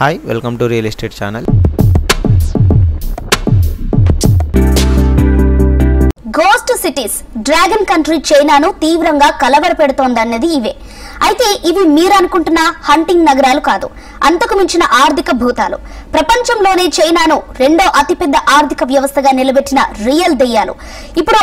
Hi, welcome to Real Estate channel. Ghost cities dragon country చైనాను తీవ్రంగా కలవరపెడుతోందన్నది ఇవే. అయితే ఇవి మీరు అనుకుంటున్న హంటింగ్ నగరాలు కాదు, అంతకు మించిన ఆర్థిక భూతాలు. ప్రపంచంలోనే చైనాను రెండో అతిపెద్ద ఆర్థిక వ్యవస్థగా నిలబెట్టిన రియల్ దెయ్యాలు ఇప్పుడు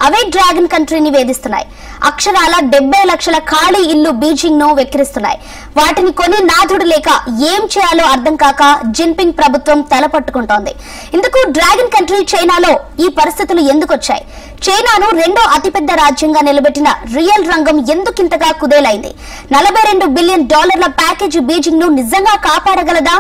అవే డ్రాగన్ కంట్రీని వేధిస్తున్నాయి. అక్షరాల 70 లక్షల ఖాళీ ఇల్లు బీజింగ్ ను వెక్కిరిస్తున్నాయి. వాటిని కొని నాథుడు లేక ఏం చేయాలో అర్థం కాక జిన్పింగ్ ప్రభుత్వం తలపట్టుకుంటోంది. ఇందుకు డ్రాగన్ కంట్రీ చైనాలో ఈ పరిస్థితులు ఎందుకు వచ్చాయి? చైనాను రెండో అతిపెద్ద రాజ్యంగా నిలబెట్టిన రియల్ రంగం ఎందుకింతగా కుదేలైంది? $42 బిలియన్ ప్యాకేజీ బీజింగ్ ను నిజంగా కాపాడగలదా?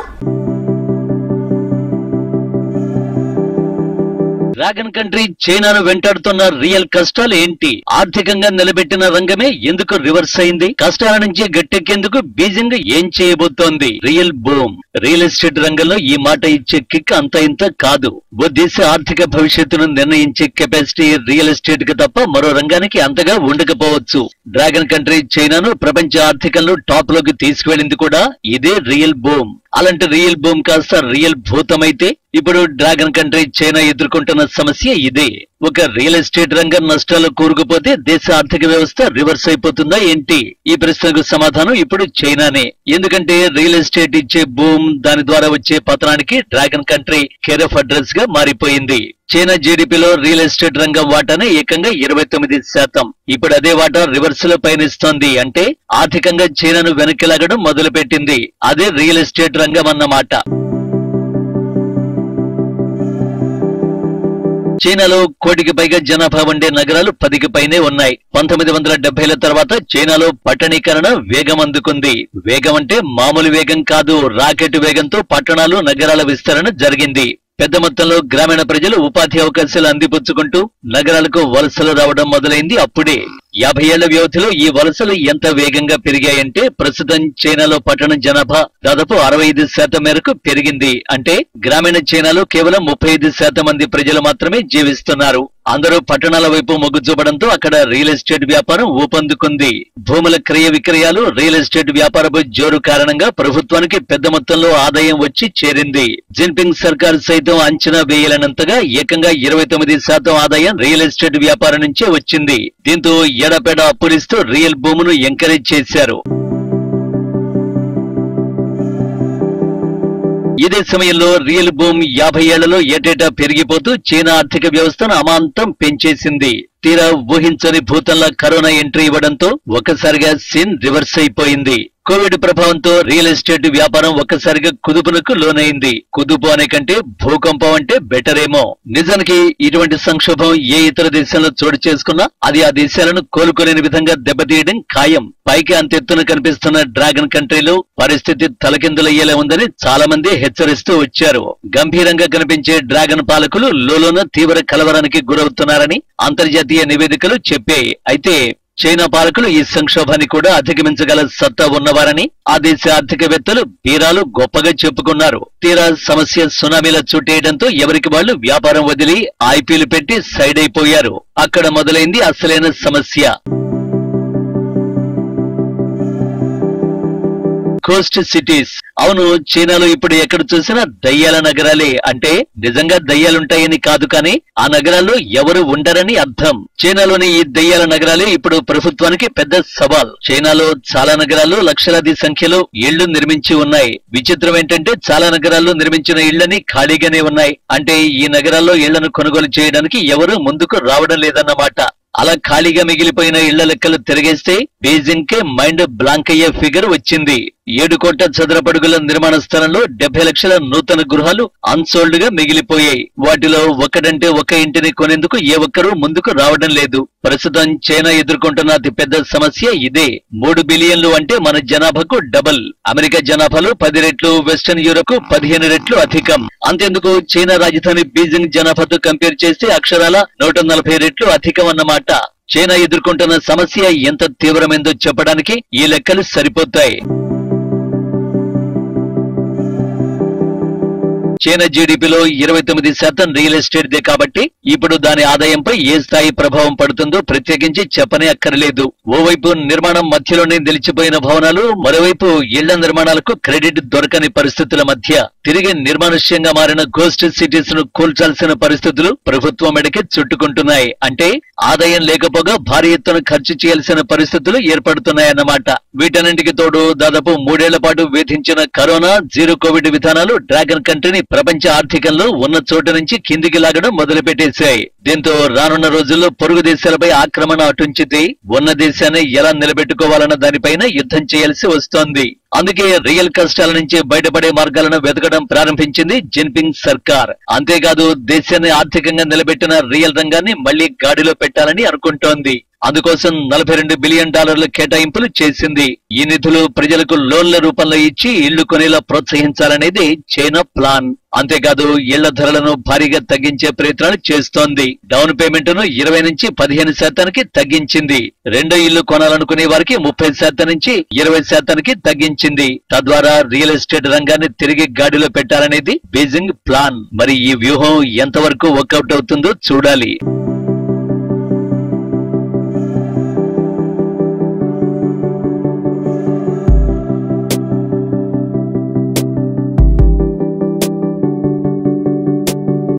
డ్రాగన్ కంట్రీ చైనాను వెంటాడుతున్న రియల్ కష్టాలు ఏంటి? ఆర్థికంగా నిలబెట్టిన రంగమే ఎందుకు రివర్స్ అయింది? కష్టాల నుంచి గట్టెక్కేందుకు బీజింగ్ ఏం చేయబోతోంది? Real boom. రియల్ ఎస్టేట్ రంగంలో ఈ మాట ఇచ్చే కిక్ అంత ఇంత కాదు. ఓ దేశ ఆర్థిక భవిష్యత్తును నిర్ణయించే కెపాసిటీ రియల్ ఎస్టేట్ కి తప్ప మరో రంగానికి అంతగా ఉండకపోవచ్చు. డ్రాగన్ కంట్రీ చైనాను ప్రపంచ ఆర్థికంలో టాప్ లోకి తీసుకువెళ్ళింది కూడా ఇదే రియల్ బూమ్. అలాంటి రియల్ బూమ్ కాస్త రియల్ భూతమైతే ఇప్పుడు డ్రాగన్ కంట్రీ చైనా ఎదుర్కొంటున్న సమస్య ఇదే. ఒక రియల్ ఎస్టేట్ రంగం నష్టాలు కూరుకుపోతే దేశ ఆర్థిక వ్యవస్థ రివర్స్ అయిపోతుందా ఏంటి? ఈ ప్రశ్నకు సమాధానం ఇప్పుడు చైనానే. ఎందుకంటే రియల్ ఎస్టేట్ ఇచ్చే బూమ్, దాని ద్వారా వచ్చే పతనానికి dragon country care of address గా మారిపోయింది. చైనా జీడీపీలో రియల్ ఎస్టేట్ రంగం వాటానే ఏకంగా 29%. ఇప్పుడు అదే వాటా రివర్స్ లో పయనిస్తోంది. అంటే ఆర్థికంగా చైనాను వెనక్కి లాగడం మొదలుపెట్టింది. అదే రియల్ ఎస్టేట్ రంగం అన్నమాట. చైనాలో 1 కోటికి పైగా జనాభా ఉండే నగరాలు 10కి పైనే ఉన్నాయి. 1970ల తర్వాత చైనాలో పట్టణీకరణ వేగం అందుకుంది. వేగం అంటే మామూలు వేగం కాదు, రాకెట్ వేగంతో పట్టణాలు, నగరాల విస్తరణ జరిగింది. పెద్ద మొత్తంలో గ్రామీణ ప్రజలు ఉపాధి అవకాశాలు అందిపుచ్చుకుంటూ నగరాలకు వలసలు రావడం మొదలైంది అప్పుడే. 50 ఏళ్ల వ్యవధిలో ఈ వలసలు ఎంత వేగంగా పెరిగాయంటే ప్రస్తుతం చైనాలో పట్టణ జనాభా దాదాపు 65% మేరకు పెరిగింది. అంటే గ్రామీణ చైనాలో కేవలం 35% మంది ప్రజలు మాత్రమే జీవిస్తున్నారు. అందరూ పట్టణాల వైపు మొగ్గు చూపడంతో అక్కడ రియల్ ఎస్టేట్ వ్యాపారం ఊపందుకుంది. భూముల క్రయ విక్రయాలు, రియల్ ఎస్టేట్ వ్యాపారపు జోరు కారణంగా ప్రభుత్వానికి పెద్ద మొత్తంలో ఆదాయం వచ్చి చేరింది. జిన్పింగ్ సర్కార్ సైతం అంచనా వేయలేనంతగా ఏకంగా 29% ఆదాయం రియల్ ఎస్టేట్ వ్యాపారం నుంచే వచ్చింది. దీంతో ఎడపెడ అప్పులిస్తూ రియల్ భూమును ఎంకరేజ్ చేశారు. ఇదే సమయంలో రియల్ భూమ్ 50 ఏళ్లలో ఏటేటా పెరిగిపోతూ చైనా ఆర్థిక వ్యవస్థను అమాంతం పెంచేసింది. తీరా ఊహించని భూతంలా కరోనా ఎంట్రీ ఇవ్వడంతో ఒక్కసారిగా సీన్ రివర్స్ అయిపోయింది. కోవిడ్ ప్రభావంతో రియల్ ఎస్టేట్ వ్యాపారం ఒక్కసారిగా కుదుపునకు లోనైంది. కుదుపు అనే కంటే భూకంపం అంటే బెటర్ ఏమో. నిజానికి ఇటువంటి సంక్షోభం ఏ ఇతర దేశంలో చోటు చేసుకున్నా అది ఆ దేశాలను కోలుకోలేని విధంగా దెబ్బతీయడం ఖాయం. పైకి అంతెత్తున కనిపిస్తున్న డ్రాగన్ కంట్రీలో పరిస్థితి తలకిందులయ్యేలా ఉందని చాలా మంది హెచ్చరిస్తూ వచ్చారు. గంభీరంగా కనిపించే డ్రాగన్ పాలకులు లోలోన తీవ్ర కలవరానికి గురవుతున్నారని అంతర్జాతీయ నివేదికలు చెప్పాయి. అయితే చైనా పాలకులు ఈ సంక్షోభాన్ని కూడా అధిగమించగల సత్తా ఉన్నవారని ఆ దేశ ఆర్థికవేత్తలు బీరాలు గొప్పగా చెప్పుకున్నారు. తీరా సమస్య సునామీలా చుట్టేయడంతో ఎవరికి వాళ్లు వ్యాపారం వదిలి ఐపీలు పెట్టి సైడ్ అయిపోయారు. అక్కడ మొదలైంది అసలైన సమస్య. Coast cities. అవును, చైనాలో ఇప్పుడు ఎక్కడ చూసినా దయ్యాల నగరాలే. అంటే నిజంగా దయ్యాలుంటాయని కాదు, కానీ ఆ నగరాల్లో ఎవరు ఉండరని అర్థం. చైనాలోని ఈ దయ్యాల నగరాలే ఇప్పుడు ప్రభుత్వానికి పెద్ద సవాల్. చైనాలో చాలా నగరాల్లో లక్షలాది సంఖ్యలో ఇళ్లు నిర్మించి ఉన్నాయి. విచిత్రం ఏంటంటే చాలా నగరాల్లో నిర్మించిన ఇళ్లని ఖాళీగానే ఉన్నాయి. అంటే ఈ నగరాల్లో ఇళ్లను కొనుగోలు చేయడానికి ఎవరు ముందుకు రావడం లేదన్నమాట. అలా ఖాళీగా మిగిలిపోయిన ఇళ్ల లెక్కలు తిరిగేస్తే బీజింగ్ కే మైండ్ బ్లాంక్ అయ్యే ఫిగర్ వచ్చింది. 7 కోట్ల చదరపడుగుల నిర్మాణ స్థలంలో 70 లక్షల నూతన గృహాలు అన్సోల్డ్ గా మిగిలిపోయాయి. వాటిలో ఒకటంటే ఒక ఇంటిని కొనేందుకు ఏ ఒక్కరూ ముందుకు రావడం లేదు. ప్రస్తుతం చైనా ఎదుర్కొంటున్న అతి పెద్ద సమస్య ఇదే. 3 బిలియన్లు అంటే మన జనాభాకు డబల్. అమెరికా జనాభాలో 10 రెట్లు, వెస్టర్న్ యూరోప్ 15 రెట్లు అధికం. అంతేందుకు చైనా రాజధాని బీజింగ్ జనాభాతో కంపేర్ చేస్తే అక్షరాల 140 రెట్లు అధికం అన్నమాట. చైనా ఎదుర్కొంటున్న సమస్య ఎంత తీవ్రమైందో చెప్పడానికి ఈ లెక్కలు సరిపోతాయి. చైనా జీడీపీలో 29% రియల్ ఎస్టేట్ దే కాబట్టి ఇప్పుడు దాని ఆదాయంపై ఏ స్థాయి ప్రభావం పడుతుందో ప్రత్యేకించి చెప్పనే అక్కర్లేదు. ఓవైపు నిర్మాణం మధ్యలోనే నిలిచిపోయిన భవనాలు, మరోవైపు ఇళ్ల నిర్మాణాలకు క్రెడిట్ దొరకని పరిస్థితుల మధ్య తిరిగి నిర్మానుష్యంగా మారిన గోస్ట్ సిటీస్ ను కూల్చాల్సిన పరిస్థితులు ప్రభుత్వం మెడకి చుట్టుకుంటున్నాయి. అంటే ఆదాయం లేకపోగా భారీ ఎత్తున ఖర్చు చేయాల్సిన పరిస్థితులు ఏర్పడుతున్నాయన్నమాట. వీటన్నింటికి తోడు దాదాపు 3 ఏళ్ల పాటు వేధించిన కరోనా, జీరో కోవిడ్ విధానాలు డ్రాగన్ కంట్రీని ప్రపంచ ఆర్థికంలో ఉన్న చోటు నుంచి కిందికి లాగడం మొదలుపెట్టేశాయి. దీంతో రానున్న రోజుల్లో పొరుగు దేశాలపై ఆక్రమణ అటుంచితే ఉన్న దేశాన్ని ఎలా నిలబెట్టుకోవాలన్న దానిపైన యుద్ధం చేయాల్సి వస్తోంది. అందుకే రియల్ కష్టాల నుంచి బయటపడే మార్గాలను వెతకడం ప్రారంభించింది జిన్పింగ్ సర్కార్. అంతేకాదు దేశాన్ని ఆర్థికంగా నిలబెట్టిన రియల్ రంగాన్ని మళ్లీ గాడిలో పెట్టాలని అనుకుంటోంది. అందుకోసం $42 బిలియన్ కేటాయింపులు చేసింది. ఈ నిధులు ప్రజలకు లోన్ల రూపంలో ఇచ్చి ఇళ్లు కొనేలా ప్రోత్సహించాలనేది చైనా ప్లాన్. అంతేకాదు ఇళ్ల ధరలను భారీగా తగ్గించే ప్రయత్నాలు చేస్తోంది. డౌన్ పేమెంట్ ను 20 నుంచి 15% తగ్గించింది. రెండో ఇల్లు కొనాలనుకునే వారికి 30% నుంచి 20% తగ్గించింది. తద్వారా రియల్ ఎస్టేట్ రంగాన్ని తిరిగి గాడిలో పెట్టాలనేది బీజింగ్ ప్లాన్. మరి ఈ వ్యూహం ఎంతవరకు వర్కౌట్ అవుతుందో చూడాలి.